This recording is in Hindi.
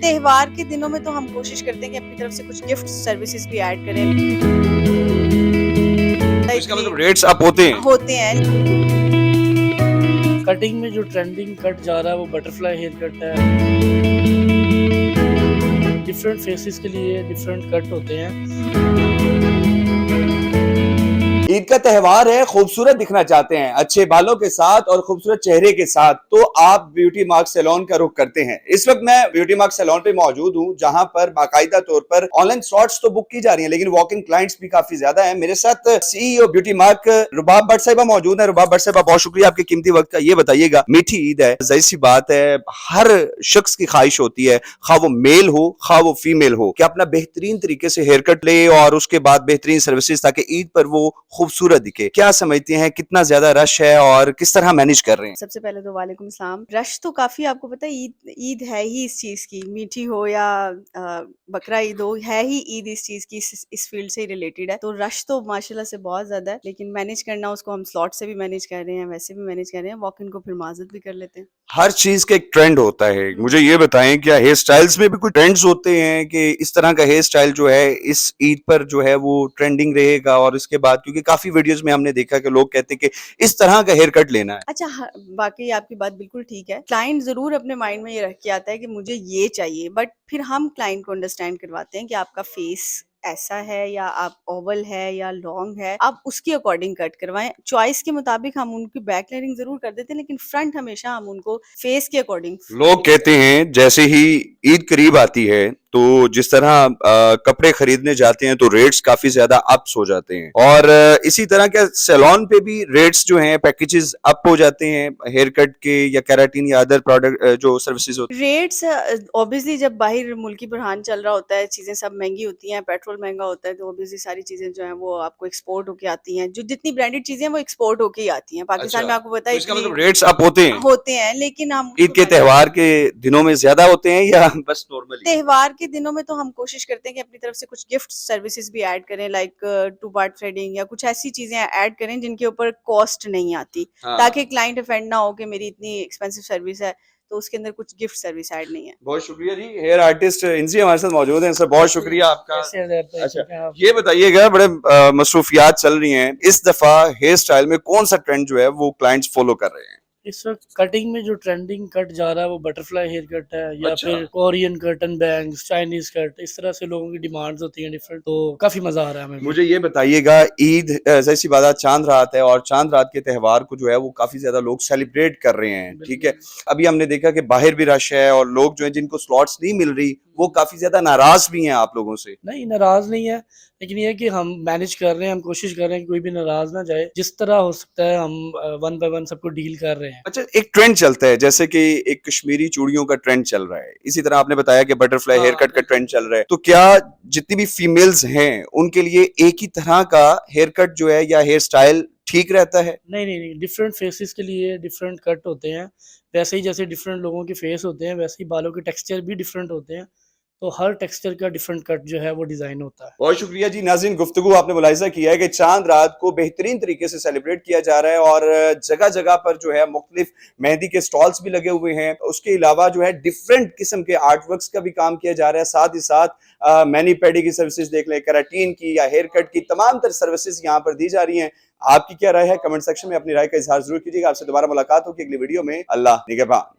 त्योहार के दिनों में तो हम कोशिश करते हैं कि अपनी तरफ से कुछ गिफ्ट सर्विसेज भी ऐड करें। इसका मतलब रेट्स अप होते हैं। कटिंग में जो ट्रेंडिंग कट जा रहा है वो बटरफ्लाई हेयर कट है। डिफरेंट फेसेस के लिए डिफरेंट कट होते हैं। ईद का त्योहार है, खूबसूरत दिखना चाहते हैं अच्छे बालों के साथ और खूबसूरत चेहरे के साथ, तो आप ब्यूटी मार्क सैलून का रुख करते हैं। इस वक्त मैं ब्यूटी मार्क सैलून पे मौजूद हूं, जहां पर बाकायदा तौर पर ऑनलाइन स्लॉट्स तो बुक की जा रही हैं, लेकिन वॉकिंग क्लाइंट्स भी काफी ज्यादा हैं। मेरे साथ सीईओ ब्यूटी मार्क रुबाब भट्ट साहिबा मौजूद है। रुबाब भट्ट साहिबा, बहुत शुक्रिया आपके कीमती वक्त का। ये बताइएगा, मीठी ईद है, जाहिर सी बात है, हर शख्स की ख्वाहिश होती है, खा वो मेल हो खा वो फीमेल हो, कि अपना बेहतरीन तरीके से हेयर कट ले और उसके बाद बेहतरीन सर्विसेज, ताकि ईद पर वो खूबसूरत दिखे। क्या समझती हैं, कितना ज्यादा रश है और किस तरह मैनेज कर रहे हैं? सबसे पहले तो वालेकुम सलाम। रश तो काफी, आपको पता है ईद है ही इस चीज की, मीठी हो या बकरा ईद हो, है ही ईद इस चीज की, इस फील्ड से रिलेटेड है। तो रश तो माशाल्लाह से बहुत ज्यादा है, लेकिन मैनेज करना उसको हम स्लॉट से भी मैनेज कर रहे हैं, वैसे भी मैनेज कर रहे हैं, वॉक इन को फिर माजत भी कर लेते हैं। हर चीज का एक ट्रेंड होता है। मुझे ये बताएं, क्या हेयर स्टाइल्स में भी कुछ ट्रेंड्स होते हैं कि इस तरह का हेयर स्टाइल जो है इस ईद पर जो है वो ट्रेंडिंग रहेगा, और इसके बाद, क्योंकि काफी वीडियोस में हमने देखा कि लोग कहते हैं कि इस तरह का हेयर कट लेना है। अच्छा, बाकी आपकी बात बिल्कुल ठीक है। क्लाइंट जरूर अपने माइंड में ये रख के आता है कि मुझे ये चाहिए, बट फिर हम क्लाइंट को अंडरस्टैंड करवाते हैं कि आपका फेस ऐसा है या आप ओवल है या लॉन्ग है, आप उसके अकॉर्डिंग कट करवाएं। चॉइस के मुताबिक हम उनकी बैक लेयरिंग जरूर कर देते हैं, लेकिन फ्रंट हमेशा हम उनको फेस के अकॉर्डिंग। लोग कहते हैं जैसे ही ईद करीब आती है तो जिस तरह कपड़े खरीदने जाते हैं तो रेट्स काफी ज्यादा अप्स हो जाते हैं, और इसी तरह के सैलून पे भी रेट्स जो हैं, पैकेजेस अप हो जाते हैं हेयर कट के या केराटिन या अदर प्रोडक्ट जो सर्विसेज होती हैं। रेट्स ऑब्वियसली जब बाहर मुल्की बुरहान चल रहा होता है, चीजें सब महंगी होती हैं, पेट्रोल महंगा होता है, तो ऑब्वियसली सारी चीजें जो हैं वो आपको एक्सपोर्ट होके आती हैं। जो जितनी ब्रांडेड चीजें हैं वो एक्सपोर्ट होके ही आती हैं। पाकिस्तान में आपको पता है तो इसका इतनी मतलब रेट्स अप होते हैं। लेकिन हम ईद के त्योहार के दिनों में ज्यादा होते हैं या बस नॉर्मली? त्योहार के दिनों में तो हम कोशिश करते हैं कि अपनी तरफ से कुछ गिफ्ट सर्विसेज भी ऐड करें, लाइक टू पार्ट थ्रेडिंग या कुछ ऐसी चीजें ऐड करें जिनके ऊपर कॉस्ट नहीं आती, ताकि क्लाइंट ऑफेंड ना हो कि मेरी इतनी एक्सपेंसिव सर्विस है तो उसके अंदर कुछ गिफ्ट सर्विस ऐड नहीं है। बहुत शुक्रिया जी। हेयर आर्टिस्ट इंजी हमारे साथ मौजूद हैं, सर बहुत शुक्रिया आपका। कैसे हैं आप? अच्छा, ये बताइएगा, बड़े मसरूफियात चल रही हैं, इस दफा हेयर स्टाइल में कौन सा ट्रेंड जो है वो क्लाइंट्स फॉलो कर रहे हैं? इस वक्त कटिंग में जो ट्रेंडिंग कट जा रहा है वो बटरफ्लाई हेयर कट है, या अच्छा। फिर Korean cut and bangs, Chinese cut, इस तरह से लोगों की डिमांड्स होती हैं डिफरेंट। तो काफी मजा आ रहा है हमें। मुझे ये बताइएगा, ईद जैसी बात, चांद रात है और चांद रात के त्योहार को जो है वो काफी ज्यादा लोग सेलिब्रेट कर रहे हैं, ठीक है। अभी हमने देखा कि बाहर भी रश है और लोग जो है जिनको स्लॉट्स नहीं मिल रही वो काफी ज्यादा नाराज भी हैं आप लोगों से। नहीं, नाराज नहीं है, लेकिन ये है कि हम मैनेज कर रहे हैं, हम कोशिश कर रहे हैं कि कोई भी नाराज ना जाए। जिस तरह हो सकता है हम वन बाय वन सबको डील कर रहे हैं। अच्छा, एक ट्रेंड चलता है, जैसे कि एक कश्मीरी चूड़ियों का ट्रेंड चल रहा है, इसी तरह आपने बताया कि बटरफ्लाई हेयर कट का ट्रेंड चल रहा है, तो क्या जितनी भी फीमेल्स हैं उनके लिए एक ही तरह का हेयर कट जो है या हेयर स्टाइल ठीक रहता है? नहीं, डिफरेंट फेसेस के लिए डिफरेंट कट होते हैं। वैसे ही जैसे डिफरेंट लोगों के फेस होते हैं, वैसे ही बालों के टेक्सचर भी डिफरेंट होते हैं, तो हर टेक्सचर का डिफरेंट कट जो है वो डिजाइन होता है। बहुत शुक्रिया जी। नाज़रीन, गुफ्तगू आपने मुलाहिजा किया है कि चांद रात को बेहतरीन तरीके से सेलिब्रेट किया जा रहा है और जगह जगह पर जो है मुख्तलिफ मेहंदी के स्टॉल्स भी लगे हुए हैं। उसके अलावा जो है डिफरेंट किस्म के आर्ट वर्क्स का भी काम किया जा रहा है। साथ ही साथ मैनी पेडी की सर्विसेज देख लें, केराटिन की या हेयर कट की, तमाम तरह सर्विसेज यहाँ पर दी जा रही हैं। आपकी क्या राय है? कमेंट सेक्शन में अपनी राय का इजहार जरूर कीजिएगा। आपसे दोबारा मुलाकात होगी अगली वीडियो में। अल्लाह निगहबान।